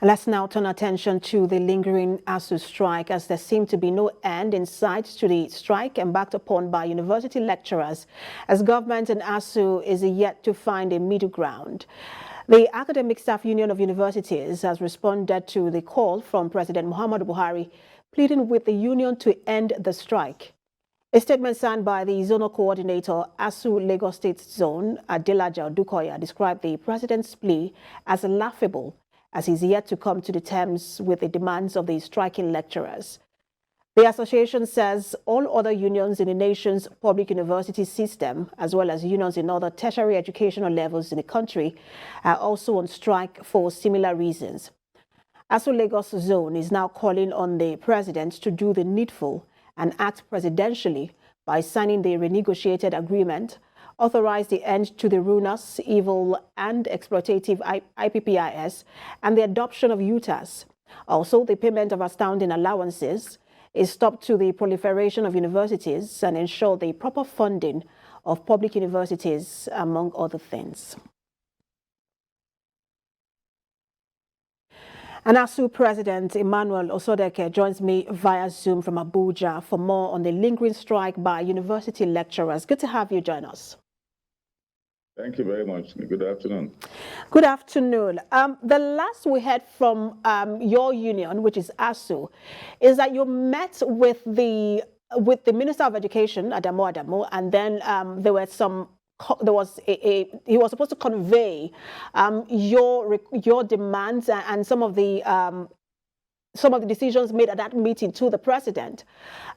Let's now turn attention to the lingering Asuu strike, as there seemed to be no end in sight to the strike embarked upon by university lecturers, as government and Asuu is yet to find a middle ground. The Academic Staff Union of Universities has responded to the call from President Muhammadu Buhari, pleading with the union to end the strike. A statement signed by the Zonal Coordinator, Asuu Lagos State Zone, Adelaja Odukoya, described the president's plea as laughable, as he's yet to come to the terms with the demands of the striking lecturers. The association says all other unions in the nation's public university system, as well as unions in other tertiary educational levels in the country, are also on strike for similar reasons. Asuu Lagos Zone is now calling on the president to do the needful and act presidentially by signing the renegotiated agreement, authorize the end to the ruinous, evil and exploitative IPPIS and the adoption of UTAS. Also, the payment of astounding allowances, a stop to the proliferation of universities, and ensure the proper funding of public universities, among other things. And Asuu President Emmanuel Osodeke joins me via Zoom from Abuja for more on the lingering strike by university lecturers. Good to have you join us. Thank you very much. Good afternoon. Good afternoon. The last we heard from your union, which is Asuu, is that you met with the Minister of Education, Adamu, and then he was supposed to convey your demands and some of the decisions made at that meeting to the president.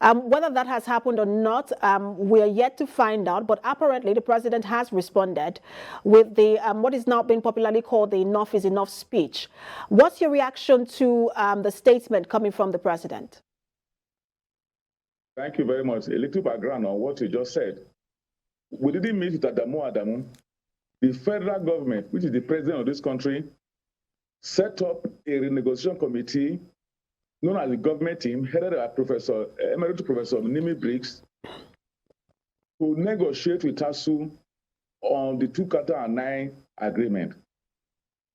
Whether that has happened or not, we are yet to find out, but apparently the president has responded with the what is now being popularly called the enough is enough speech. What's your reaction to the statement coming from the president? Thank you very much. A little background on what you just said. We didn't meet with Adamu. The federal government, which is the president of this country, set up a renegotiation committee known as the government team, headed by Emeritus Professor Nimi Briggs, to negotiate with Asuu on the 2009 agreement.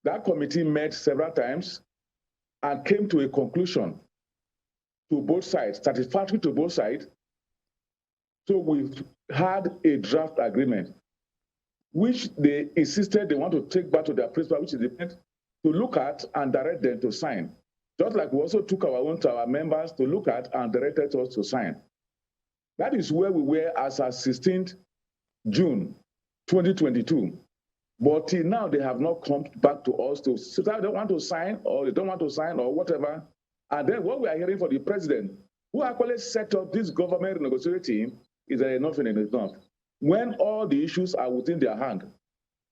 That committee met several times and came to a conclusion to both sides, satisfactory to both sides. So we've had a draft agreement, which they insisted they want to take back to their principal, which is the to look at and direct them to sign. Just like we also took our own to our members to look at and directed us to sign. That is where we were as of 16th June 2022. But till now, they have not come back to us to say they don't want to sign or they don't want to sign or whatever. And then what we are hearing from the president, who actually set up this government negotiating team, is that enough and enough. When all the issues are within their hand,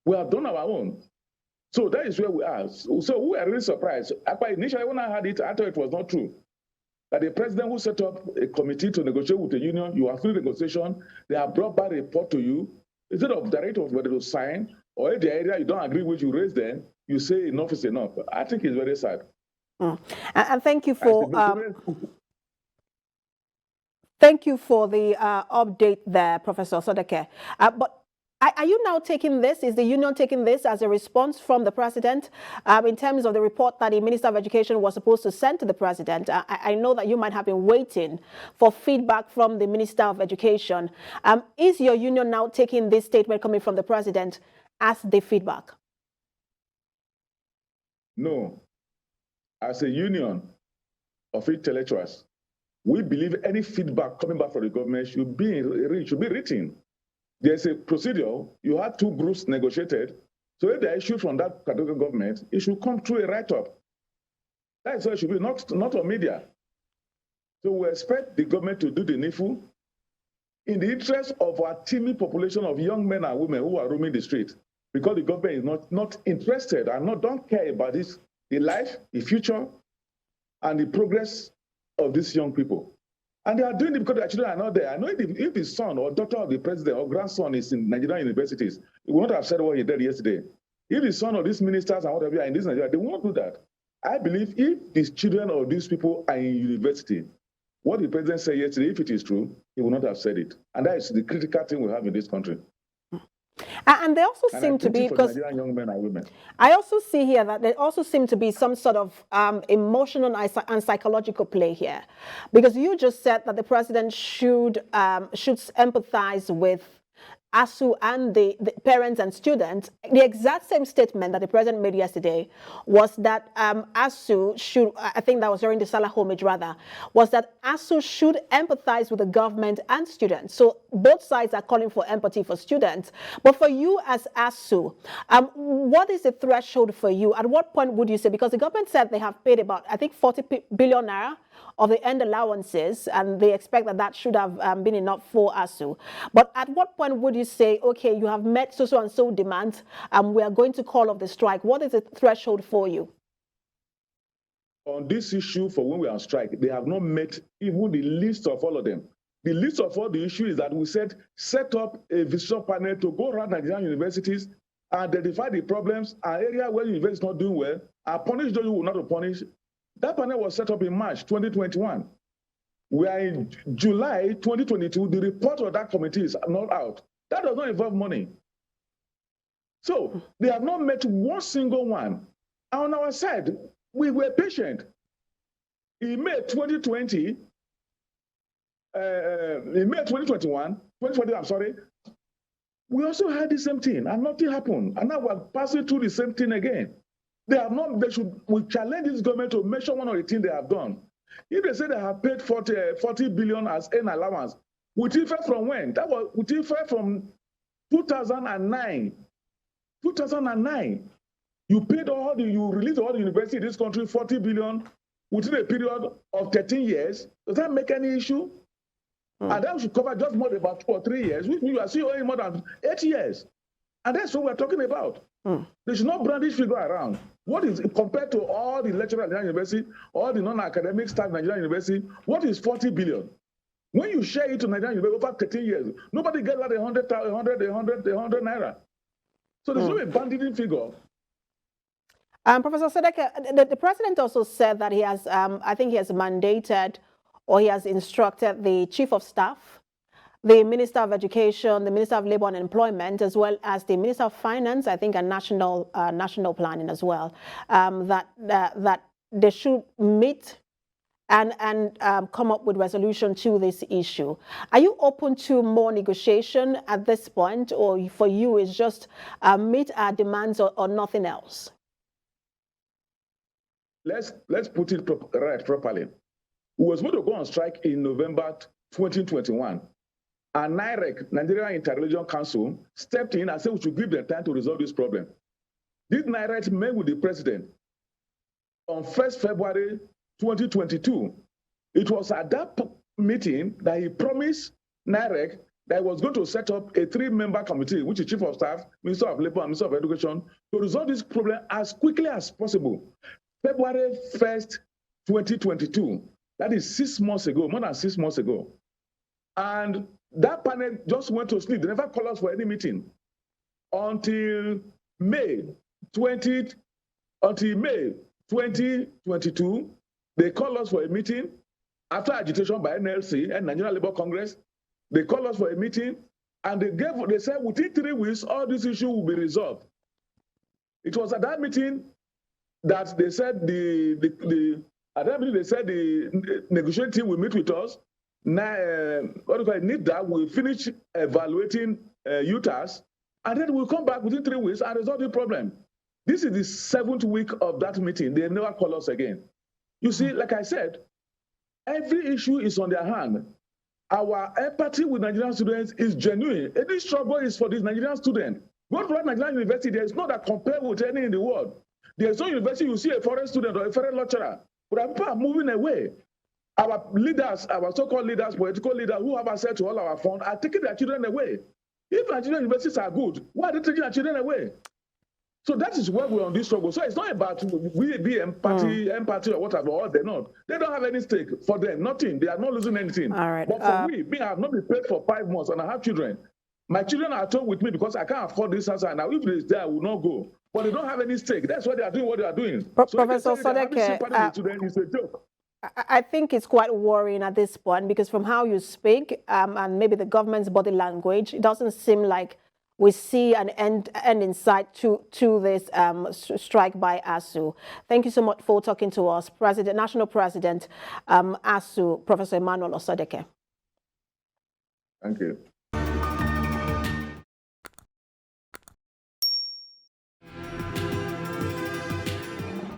we have done our own. So that is where we are. So we are really surprised. Initially, when I heard it, I thought it was not true. That the president who set up a committee to negotiate with the union, you have free negotiation, they have brought back a report to you. Instead of directing whether to sign, or if the area you don't agree with, you raise them, you say enough is enough. I think it's very sad. And thank you for thank you for the update there, Professor Osodeke. But are you now taking this, is the union taking this as a response from the president in terms of the report that the Minister of Education was supposed to send to the president? I know that you might have been waiting for feedback from the Minister of Education. Is your union now taking this statement coming from the president as the feedback? No. As a union of intellectuals, we believe any feedback coming back from the government should be written. There's a procedure. You had two groups negotiated. So if there are issues from that particular government, it should come through a write-up. That is what it should be, not on media. So we expect the government to do the needful in the interest of our teeming population of young men and women who are roaming the street, because the government is not interested and don't care about this, the life, the future, and the progress of these young people. And they are doing it because their children are not there. I know if the son or daughter of the president or grandson is in Nigerian universities, he would not have said what he did yesterday. If the son of these ministers and whatever are in this Nigeria, they won't do that. I believe if the children of these people are in university, what the president said yesterday, if it is true, he will not have said it. And that is the critical thing we have in this country. And they also And seem to be, for because Nigerian young men and women. I also see here that there also seem to be some sort of emotional and psychological play here, because you just said that the president should empathize with Asuu and the parents and students. The exact same statement that the president made yesterday was that Asuu should, I think that was during the Salah homage rather, was that Asuu should empathize with the government and students. So both sides are calling for empathy for students. But for you as Asuu, what is the threshold for you? At what point would you say, because the government said they have paid about, I think, 40 billion naira of the end allowances, and they expect that that should have been enough for Asuu. But at what point would you say, okay, you have met so and so demands, we are going to call off the strike? What is the threshold for you? On this issue, for when we are on strike, they have not met even the list of all of them. The list of all the issues is that we said set up a visitor panel to go around Nigerian universities, identify the problems, an area where the university is not doing well, and punish those who will not punish. That panel was set up in March 2021. We are in July 2022. The report of that committee is not out. That does not involve money. So they have not met one single one. On our side, we were patient. In May 2020, in May 2021, I'm sorry, we also had the same thing and nothing happened. And now we're passing through the same thing again. They have not, we challenge this government to measure one of the things they have done. If they say they have paid 40 billion as an allowance, with effect from when? That was with effect from 2009. 2009. You paid you released all the university in this country 40 billion within a period of 13 years. Does that make any issue? And that should cover just more than about 2 or 3 years, which means you are still owing more than 8 years. And that's what we're talking about. They should not brandish figure around. What is, compared to all the lecturers at Nigerian University, all the non-academic staff at Nigerian University, what is 40 billion? When you share it to Nigerian University over 13 years, nobody gets like 100 naira. So there's no abandoning figure. Professor Sedeke, the president also said that he has, I think he has mandated or he has instructed the chief of staff, the Minister of Education, the Minister of Labour and Employment, as well as the Minister of Finance, I think, and national planning as well, that they should meet and come up with resolution to this issue. Are you open to more negotiation at this point, or for you it's just meet our demands or nothing else? Let's put it right properly. We were supposed to go on strike in November 2021. And NIREC, Nigerian Inter-Religion Council, stepped in and said we should give them time to resolve this problem. This NIREC met with the president on 1st February 2022. It was at that meeting that he promised NIREC that he was going to set up a 3-member committee, which is Chief of Staff, Minister of Labour, and Minister of Education, to resolve this problem as quickly as possible. February 1st, 2022. That is 6 months ago, more than 6 months ago. And that panel just went to sleep. They never called us for any meeting until May 2022. They called us for a meeting after agitation by NLC and Nigerian Labour Congress. They called us for a meeting, and they said within 3 weeks all this issue will be resolved. It was at that meeting that they said the negotiating team will meet with us. NIDA will finish evaluating UTAS, and then we'll come back within 3 weeks and resolve the problem. This is the 7th week of that meeting. They never call us again. You see, like I said, every issue is on their hand. Our empathy with Nigerian students is genuine. Any struggle is for these Nigerian students. Go to Nigerian University, there is no that compare with any in the world. There is no university you see a foreign student or a foreign lecturer, but people are moving away. Our leaders, our so-called leaders, political leaders who have access to all our funds are taking their children away. If Nigerian universities are good, why are they taking their children away? So that is where we're on this struggle. So it's not about we be empathy or whatever, or they're not. They don't have any stake for them, nothing. They are not losing anything. All right. But for me, I have not been paid for 5 months and I have children. My children are at home with me because I can't afford this house. And now if it is there, I will not go. But they don't have any stake. That's why they are doing what they are doing. So Professor Sedeke, it's a joke. I think it's quite worrying at this point, because from how you speak and maybe the government's body language, it doesn't seem like we see an end in sight to this strike by Asuu. Thank you so much for talking to us, National President Asuu, Professor Emmanuel Osodeke. Thank you.